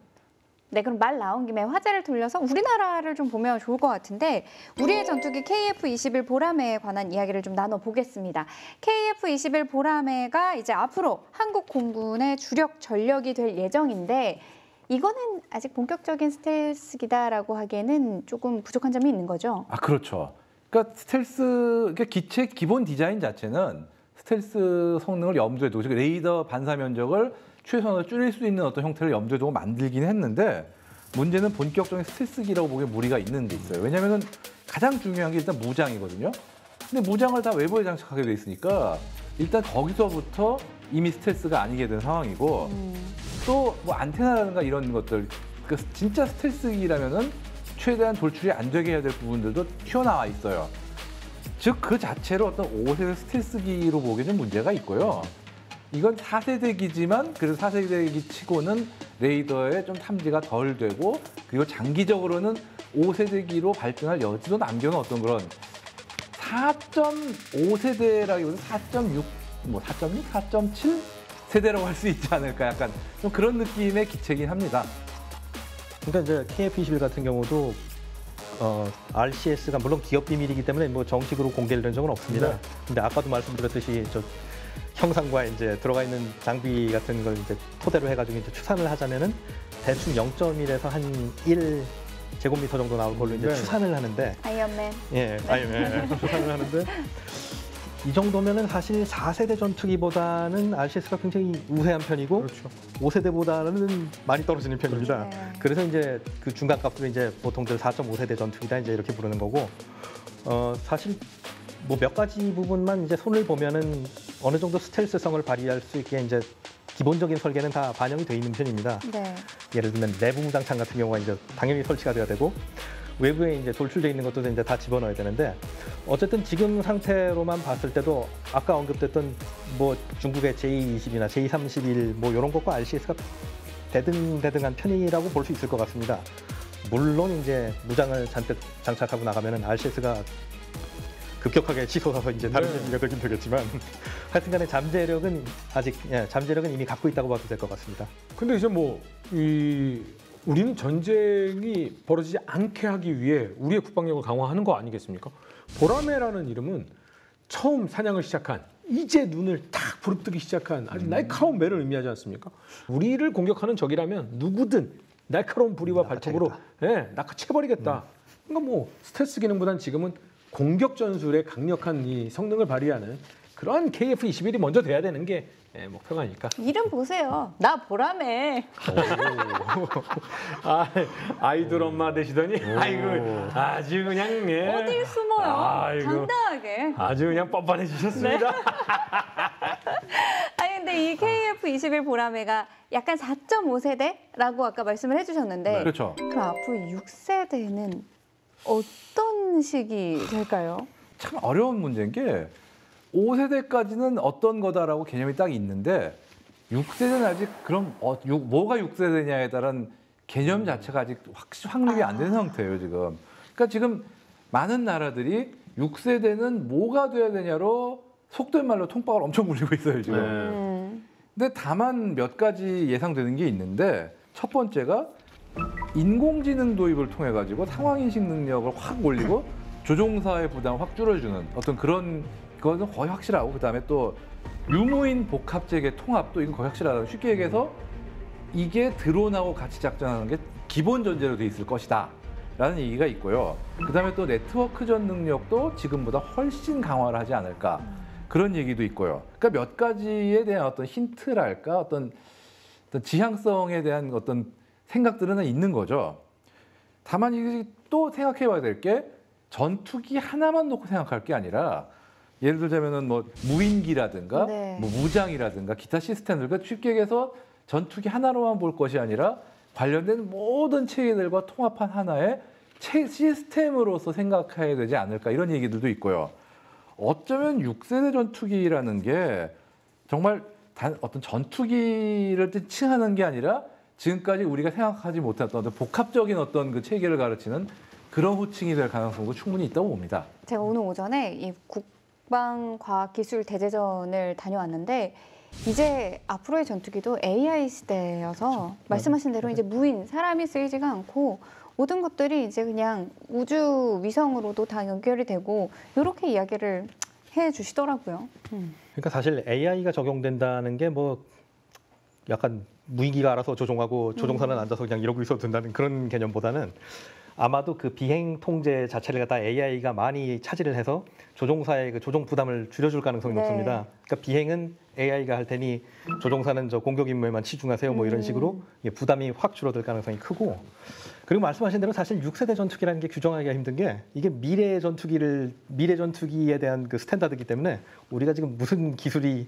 네, 그럼 말 나온 김에 화제를 돌려서 우리나라를 좀 보면 좋을 것 같은데 우리의 전투기 KF-21 보라매에 관한 이야기를 좀 나눠보겠습니다. KF-21 보라매가 이제 앞으로 한국 공군의 주력 전력이 될 예정인데 이거는 아직 본격적인 스텔스기다라고 하기에는 조금 부족한 점이 있는 거죠? 아, 그렇죠. 그러니까 스텔스, 그러니까 기체 기본 디자인 자체는 스텔스 성능을 염두에 두고 레이더 반사 면적을 최소한으로 줄일 수 있는 어떤 형태를 염두에 두고 만들긴 했는데 문제는 본격적인 스텔스기라고 보기에 무리가 있는 게 있어요. 왜냐하면 가장 중요한 게 일단 무장이거든요. 근데 무장을 다 외부에 장착하게 돼 있으니까 일단 거기서부터 이미 스텔스가 아니게 된 상황이고 또 뭐 안테나라든가 이런 것들 그러니까 진짜 스텔스기라면은 최대한 돌출이 안 되게 해야 될 부분들도 튀어나와 있어요. 즉 그 자체로 어떤 5세대 스텔스기로 보기에 좀 문제가 있고요. 이건 4세대기지만 그래도 4세대기 치고는 레이더에 좀 탐지가 덜 되고 그리고 장기적으로는 5세대기로 발전할 여지도 남겨놓은 어떤 그런 4.5세대라기보다 4.6, 뭐 4.6, 4.7 세대라고 할 수 있지 않을까 약간 좀 그런 느낌의 기체긴 합니다. 그러니까 이제 KF-21 같은 경우도 RCS가 물론 기업 비밀이기 때문에 뭐 정식으로 공개된 적은 없습니다. 네. 근데 아까도 말씀드렸듯이 저 형상과 이제 들어가 있는 장비 같은 걸 이제 토대로 해가지고 이제 추산을 하자면은 대충 0.1에서 한 1 제곱미터 정도 나올 걸로 이제 네. 추산을 하는데 아이언맨. 추산을 하는데 이 정도면은 사실 4세대 전투기보다는 RCS가 굉장히 우세한 편이고 그렇죠. 5세대보다는 많이 떨어지는 편입니다. 그렇죠. 네. 그래서 이제 그 중간값을 이제 보통들 4.5세대 전투기다 이제 이렇게 부르는 거고 사실 뭐 몇 가지 부분만 이제 손을 보면은 어느 정도 스텔스성을 발휘할 수 있게 이제 기본적인 설계는 다 반영이 돼 있는 편입니다. 네. 예를 들면 내부 무장창 같은 경우가 이제 당연히 설치가 돼야 되고 외부에 이제 돌출돼 있는 것도 이제 다 집어넣어야 되는데 어쨌든 지금 상태로만 봤을 때도 아까 언급됐던 뭐 중국의 J20이나 J31 뭐 이런 것과 RCS가 대등대등한 편이라고 볼 수 있을 것 같습니다. 물론 이제 무장을 잔뜩 장착하고 나가면은 RCS가 급격하게 치솟아서 이제 다른 얘기가 되긴 되겠지만 하여튼간에 잠재력은 아직 잠재력은 이미 갖고 있다고 봐도 될 것 같습니다. 근데 이제 뭐 우리는 전쟁이 벌어지지 않게 하기 위해 우리의 국방력을 강화하는 거 아니겠습니까? 보라매라는 이름은 처음 사냥을 시작한 이제 눈을 딱 부릅뜨기 시작한 아주 날카로운 매를 의미하지 않습니까? 우리를 공격하는 적이라면 누구든 날카로운 부리와 발톱으로 낚아채버리겠다. 그러니까 뭐 스텔스 기능보다는 지금은 공격 전술의 강력한 이 성능을 발휘하는 그러한 KF-21이 먼저 돼야 되는 게 목표가 아닐까. 이름 보세요. 나 보라매. 아이돌 엄마 되시더니 아이고 아주 그냥 어딜 숨어요? 아이고, 당당하게. 아주 그냥 뻔뻔해지셨습니다. 아니 근데 이 KF-21 보라매가 약간 4.5세대라고 아까 말씀을 해주셨는데 그렇죠. 그럼 앞으로 6세대는 어떤 식이 될까요? 참 어려운 문제인 게 5세대까지는 어떤 거다라고 개념이 딱 있는데 6세대는 아직 그럼 뭐가 6세대냐에 따른 개념 자체가 아직 확립이 안 된 상태예요 지금. 그러니까 지금 많은 나라들이 6세대는 뭐가 돼야 되냐로 속된 말로 통박을 엄청 굴리고 있어요 지금. 근데 다만 몇 가지 예상되는 게 있는데 첫 번째가 인공지능 도입을 통해 가지고 상황인식 능력을 확 올리고 조종사의 부담을 확 줄여주는 어떤 그런 그거는 거의 확실하고 그다음에 또 유무인 복합체계 통합도 이건 거의 확실하다. 쉽게 얘기해서 이게 드론하고 같이 작전하는 게 기본 전제로 돼 있을 것이다 라는 얘기가 있고요. 그다음에 또 네트워크전 능력도 지금보다 훨씬 강화를 하지 않을까 그런 얘기도 있고요. 그러니까 몇 가지에 대한 어떤 힌트랄까 어떤 지향성에 대한 어떤 생각들은 있는 거죠. 다만 이게 또 생각해 봐야 될 게 전투기 하나만 놓고 생각할 게 아니라 예를 들자면은 뭐 무인기라든가 네. 뭐 무장이라든가 기타 시스템들 그러니까 쉽게 얘기해서 전투기 하나로만 볼 것이 아니라 관련된 모든 체계들과 통합한 하나의 시스템으로서 생각해야 되지 않을까 이런 얘기들도 있고요. 어쩌면 6세대 전투기라는 게 정말 어떤 전투기를 칭하는 게 아니라 지금까지 우리가 생각하지 못했던 어떤 복합적인 어떤 그 체계를 가르치는 그런 호칭이 될 가능성도 충분히 있다고 봅니다. 제가 오늘 오전에 이 국방과학기술대제전을 다녀왔는데 이제 앞으로의 전투기도 AI 시대여서 말씀하신 대로 이제 무인, 사람이 쓰이지가 않고 모든 것들이 이제 그냥 우주 위성으로도 다 연결이 되고 이렇게 이야기를 해주시더라고요. 그러니까 사실 AI가 적용된다는 게 뭐 약간 무인기가 알아서 조종하고 조종사는 앉아서 그냥 이러고 있어도 된다는 그런 개념보다는 아마도 그 비행 통제 자체를 갖다 AI가 많이 차지를 해서 조종사의 그 조종 부담을 줄여줄 가능성이 네. 높습니다. 그러니까 비행은 AI가 할 테니 조종사는 저 공격 임무에만 치중하세요. 뭐 이런 식으로 부담이 확 줄어들 가능성이 크고 그리고 말씀하신 대로 사실 6세대 전투기라는 게 규정하기가 힘든 게 이게 미래 전투기에 대한 그 스탠다드이기 때문에 우리가 지금 무슨 기술이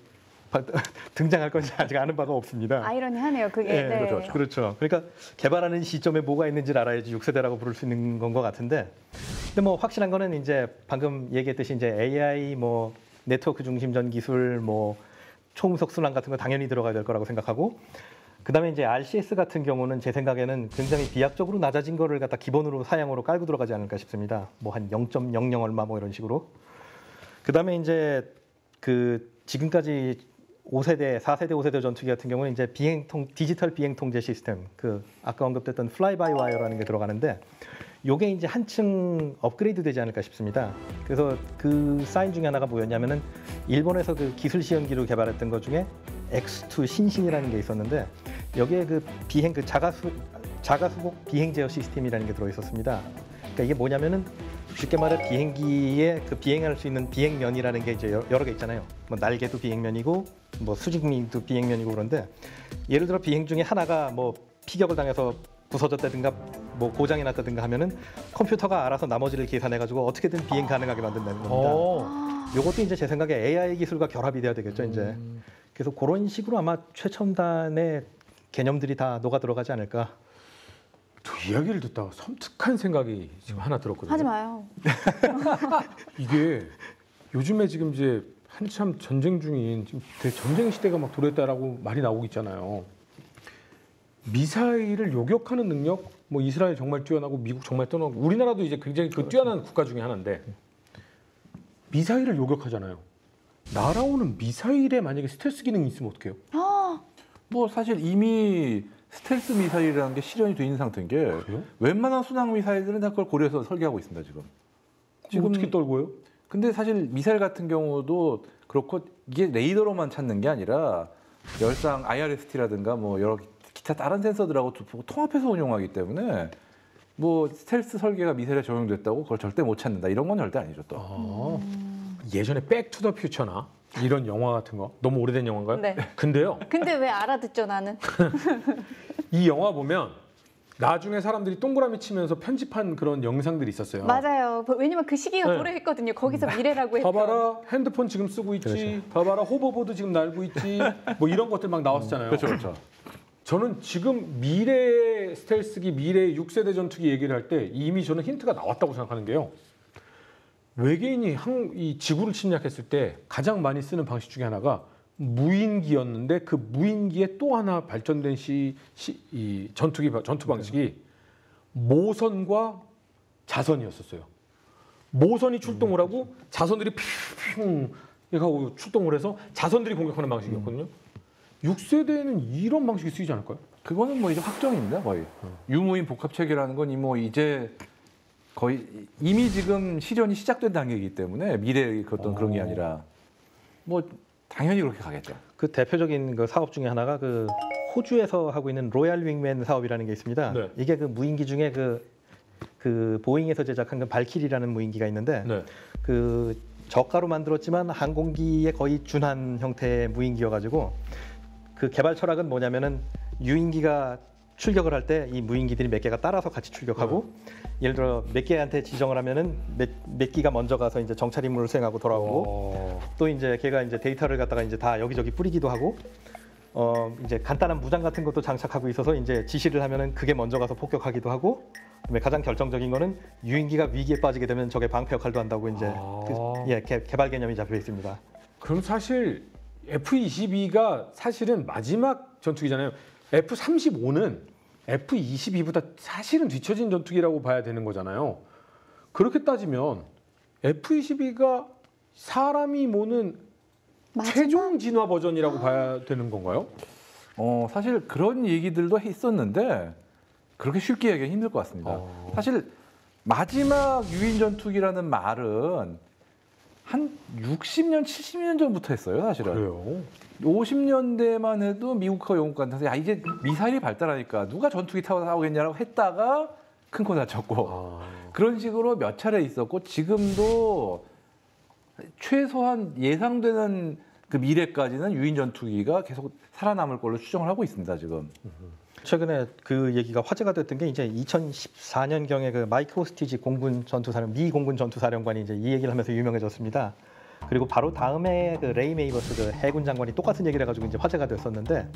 등장할 건지 아직 아는 바가 없습니다. 아이러니하네요. 그게. 네, 네. 그렇죠. 그러니까 개발하는 시점에 뭐가 있는지를 알아야지 6세대라고 부를 수 있는 건 것 같은데, 근데 뭐 확실한 거는 이제 방금 얘기했듯이 이제 AI, 뭐 네트워크 중심전 기술, 뭐 초음속 순환 같은 거 당연히 들어가야 될 거라고 생각하고, 그다음에 이제 RCS 같은 경우는 제 생각에는 굉장히 비약적으로 낮아진 거를 갖다 기본으로 사양으로 깔고 들어가지 않을까 싶습니다. 뭐 한 0.00 얼마 뭐 이런 식으로. 그다음에 이제 그 지금까지 5세대, 4세대, 5세대 전투기 같은 경우는 이제 디지털 비행 통제 시스템, 그 아까 언급됐던 플라이 바이 와이어라는 게 들어가는데 요게 이제 한층 업그레이드 되지 않을까 싶습니다. 그래서 그 사인 중에 하나가 뭐였냐면은 일본에서 그 기술 시험기로 개발했던 것 중에 X2 신신이라는 게 있었는데 여기에 그 비행 그 자가수복 비행 제어 시스템이라는 게 들어 있었습니다. 그러니까 이게 뭐냐면은 쉽게 말해 비행기에 그 비행할 수 있는 비행면이라는 게 이제 여러 개 있잖아요. 뭐 날개도 비행면이고 뭐 수직미도 비행면이고 그런데 예를 들어 비행 중에 하나가 뭐 피격을 당해서 부서졌다든가 뭐 고장이 났다든가 하면은 컴퓨터가 알아서 나머지를 계산해 가지고 어떻게든 비행 가능하게 만든다는 겁니다. 요것도 이제 제 생각에 AI 기술과 결합이 돼야 되겠죠, 이제. 그래서 그런 식으로 아마 최첨단의 개념들이 다 녹아 들어가지 않을까. 저 이야기를 듣다가 섬뜩한 생각이 지금 하나 들었거든요. 하지 마요. 이게 요즘에 지금 이제 한참 전쟁 중인 지금 대전쟁 시대가 막 도래했다라고 말이 나오고 있잖아요. 미사일을 요격하는 능력, 뭐 이스라엘 정말 뛰어나고 미국 정말 뛰어나고 우리나라도 이제 굉장히 그 뛰어난 국가 중에 하나인데 미사일을 요격하잖아요. 날아오는 미사일에 만약에 스텔스 기능이 있으면 어떡해요? 뭐 사실 이미 스텔스 미사일이라는 게 실현이 돼 있는 상태인 게 그래요? 웬만한 순항 미사일들은 다 그걸 고려해서 설계하고 있습니다 지금. 지금 어떻게 떨고요? 근데 사실 미사일 같은 경우도 그렇고 이게 레이더로만 찾는 게 아니라 열상 IRST라든가 뭐 여러 기타 다른 센서들하고 통합해서 운용하기 때문에 뭐 스텔스 설계가 미사일에 적용됐다고 그걸 절대 못 찾는다 이런 건 절대 아니죠 또. 예전에 백투더 퓨처나 이런 영화 같은 거 너무 오래된 영화인가요? 네. 근데요. 근데 왜 알아듣죠 나는? 이 영화 보면 나중에 사람들이 동그라미 치면서 편집한 그런 영상들이 있었어요. 맞아요. 왜냐면 그 시기가 네. 도래했거든요. 거기서 미래라고 했죠. 봐봐라 핸드폰 지금 쓰고 있지. 봐봐라 호버보드 지금 날고 있지. 뭐 이런 것들 막 나왔었잖아요. 그렇죠 그렇죠. 저는 지금 미래의 스텔스기, 미래의 6세대 전투기 얘기를 할 때 이미 저는 힌트가 나왔다고 생각하는 게요. 외계인이 이 지구를 침략했을 때 가장 많이 쓰는 방식 중에 하나가 무인기였는데 그 무인기에 또 하나 발전된 이 전투 방식이 모선과 자선이었었어요. 모선이 출동을 하고 자선들이 핑 하고 출동을 해서 자선들이 공격하는 방식이었거든요. 6세대에는 이런 방식이 쓰이지 않을까요? 그거는 뭐 이제 확정입니다 거의. 유무인 복합 체계라는 건 뭐 이제 거의 이미 지금 실현이 시작된 단계이기 때문에 미래의 어떤 그런 게 아니라 뭐 당연히 그렇게 가겠죠. 그 대표적인 그 사업 중에 하나가 그 호주에서 하고 있는 로얄 윙맨 사업이라는 게 있습니다. 네. 이게 그 무인기 중에 그 보잉에서 제작한 그 발키리라는 무인기가 있는데 네. 그 저가로 만들었지만 항공기에 거의 준한 형태의 무인기여가지고 그 개발 철학은 뭐냐면은 유인기가 출격을 할 때 이 무인기들이 몇 개가 따라서 같이 출격하고 예를 들어 몇 개한테 지정을 하면은 몇 기가 먼저 가서 이제 정찰 임무를 수행하고 돌아오고 또 이제 걔가 이제 데이터를 갖다가 이제 다 여기저기 뿌리기도 하고 이제 간단한 무장 같은 것도 장착하고 있어서 이제 지시를 하면은 그게 먼저 가서 폭격하기도 하고 그다음에 가장 결정적인 거는 유인기가 위기에 빠지게 되면 적의 방패 역할도 한다고 이제 개발 개념이 잡혀 있습니다. 그럼 사실 F-22가 사실은 마지막 전투기잖아요. F-35는 F-22보다 사실은 뒤처진 전투기라고 봐야 되는 거잖아요. 그렇게 따지면 F-22가 사람이 모는 최종 진화 버전이라고 봐야 되는 건가요? 사실 그런 얘기들도 있었는데 그렇게 쉽게 얘기하기 힘들 것 같습니다. 사실 마지막 유인 전투기라는 말은 한 60년, 70년 전부터 했어요, 사실은. 그래요. 50년대만 해도 미국하고 영국한테서 야 이제 미사일이 발달하니까 누가 전투기 타고 나오겠냐라고 했다가 큰 코 다쳤고 그런 식으로 몇 차례 있었고 지금도 최소한 예상되는 그 미래까지는 유인 전투기가 계속 살아남을 걸로 추정을 하고 있습니다 지금. 최근에 그 얘기가 화제가 됐던 게 이제 2014년경에 그 마이크 호스티지 미 공군 전투사령관이 이제 이 얘기를 하면서 유명해졌습니다. 그리고 바로 다음에 그 레이 메이버스 그 해군 장관이 똑같은 얘기를 해가지고 이제 화제가 됐었는데,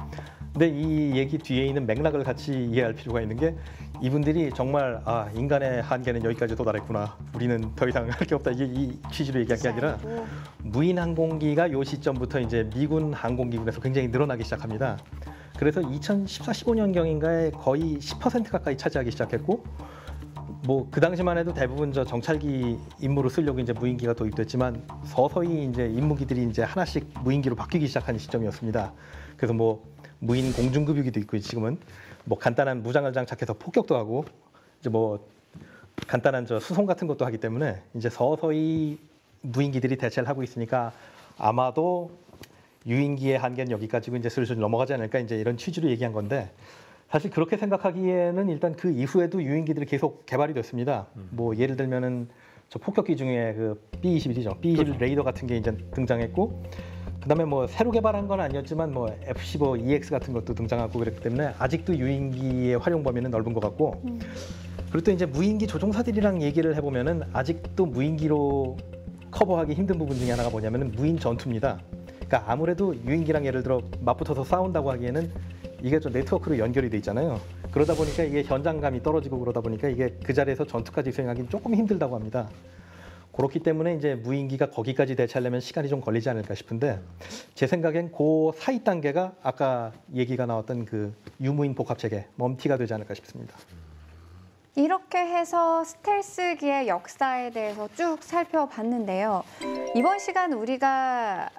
근데 이 얘기 뒤에 있는 맥락을 같이 이해할 필요가 있는 게 이분들이 정말 인간의 한계는 여기까지 도달했구나. 우리는 더 이상 할 게 없다. 이게 이 취지로 얘기한 게 아니라 무인 항공기가 요 시점부터 이제 미군 항공기군에서 굉장히 늘어나기 시작합니다. 그래서 2014-15년경인가에 거의 10% 가까이 차지하기 시작했고, 뭐 그 당시만 해도 대부분 저 정찰기 임무로 쓰려고 이제 무인기가 도입됐지만 서서히 이제 임무기들이 이제 하나씩 무인기로 바뀌기 시작하는 시점이었습니다. 그래서 뭐 무인 공중급유기도 있고 지금은 뭐 간단한 무장을 장착해서 폭격도 하고 이제 뭐 간단한 저 수송 같은 것도 하기 때문에 이제 서서히 무인기들이 대체를 하고 있으니까 아마도 유인기의 한계는 여기까지고 이제 슬슬 넘어가지 않을까 이제 이런 취지로 얘기한 건데, 사실 그렇게 생각하기에는 일단 그 이후에도 유인기들이 계속 개발이 됐습니다. 뭐 예를 들면은 저 폭격기 중에 그 B-21이죠. B-21 레이더 같은 게 이제 등장했고, 그다음에 뭐 새로 개발한 건 아니었지만 뭐 F-15EX 같은 것도 등장하고 그랬기 때문에 아직도 유인기의 활용 범위는 넓은 것 같고, 그리고 또 이제 무인기 조종사들이랑 얘기를 해보면은 아직도 무인기로 커버하기 힘든 부분 중에 하나가 뭐냐면은 무인 전투입니다. 그러니까 아무래도 유인기랑 예를 들어 맞붙어서 싸운다고 하기에는 이게 좀 네트워크로 연결이 돼 있잖아요. 그러다 보니까 이게 현장감이 떨어지고 그러다 보니까 이게 그 자리에서 전투까지 수행하기는 조금 힘들다고 합니다. 그렇기 때문에 이제 무인기가 거기까지 대체하려면 시간이 좀 걸리지 않을까 싶은데 제 생각엔 그 사이 단계가 아까 얘기가 나왔던 그 유무인 복합 체계 멈티가 되지 않을까 싶습니다. 이렇게 해서 스텔스기의 역사에 대해서 쭉 살펴봤는데요. 이번 시간 우리가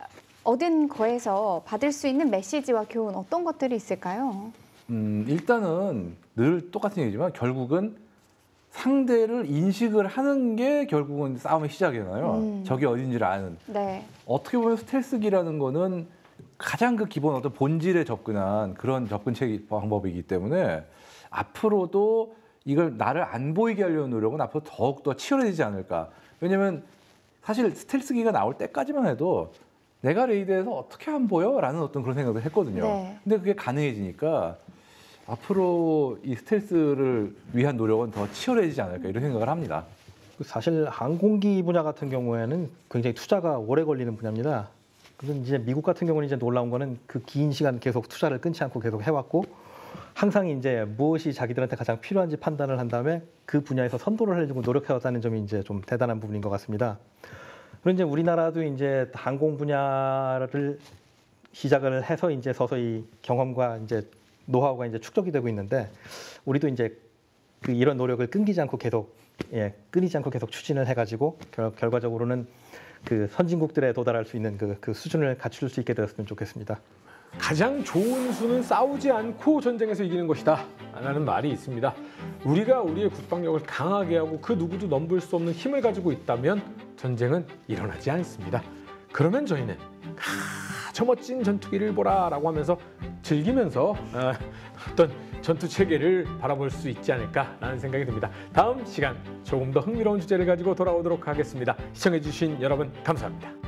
얻은 거에서 받을 수 있는 메시지와 교훈 어떤 것들이 있을까요? 일단은 늘 똑같은 얘기지만 결국은 상대를 인식을 하는 게 결국은 싸움의 시작이잖아요. 적이 어딘지를 아는. 네. 어떻게 보면 스텔스기라는 거는 가장 그 기본 어떤 본질에 접근한 그런 접근 방법이기 때문에 앞으로도 이걸 나를 안 보이게 하려는 노력은 앞으로 더욱더 치열해지지 않을까. 왜냐면 사실 스텔스기가 나올 때까지만 해도 내가 레이드에서 어떻게 안 보여? 라는 어떤 그런 생각을 했거든요. 네. 근데 그게 가능해지니까 앞으로 이 스텔스를 위한 노력은 더 치열해지지 않을까 이런 생각을 합니다. 사실 항공기 분야 같은 경우에는 굉장히 투자가 오래 걸리는 분야입니다. 그래서 이제 미국 같은 경우는 이제 놀라운 거는 그 긴 시간 계속 투자를 끊지 않고 계속 해왔고 항상 이제 무엇이 자기들한테 가장 필요한지 판단을 한 다음에 그 분야에서 선도를 해주고 노력해왔다는 점이 이제 좀 대단한 부분인 것 같습니다. 그리고 이제 우리나라도 이제 항공 분야를 시작을 해서 이제 서서히 경험과 이제 노하우가 이제 축적이 되고 있는데 우리도 이제 그 이런 노력을 끊기지 않고 계속 끊이지 않고 계속 추진을 해가지고 결과적으로는 그 선진국들에 도달할 수 있는 그 수준을 갖출 수 있게 되었으면 좋겠습니다. 가장 좋은 수는 싸우지 않고 전쟁에서 이기는 것이다 라는 말이 있습니다. 우리가 우리의 국방력을 강하게 하고 그 누구도 넘볼 수 없는 힘을 가지고 있다면 전쟁은 일어나지 않습니다. 그러면 저희는 저 멋진 전투기를 보라 라고 하면서 즐기면서 어떤 전투 체계를 바라볼 수 있지 않을까라는 생각이 듭니다. 다음 시간 조금 더 흥미로운 주제를 가지고 돌아오도록 하겠습니다. 시청해 주신 여러분 감사합니다.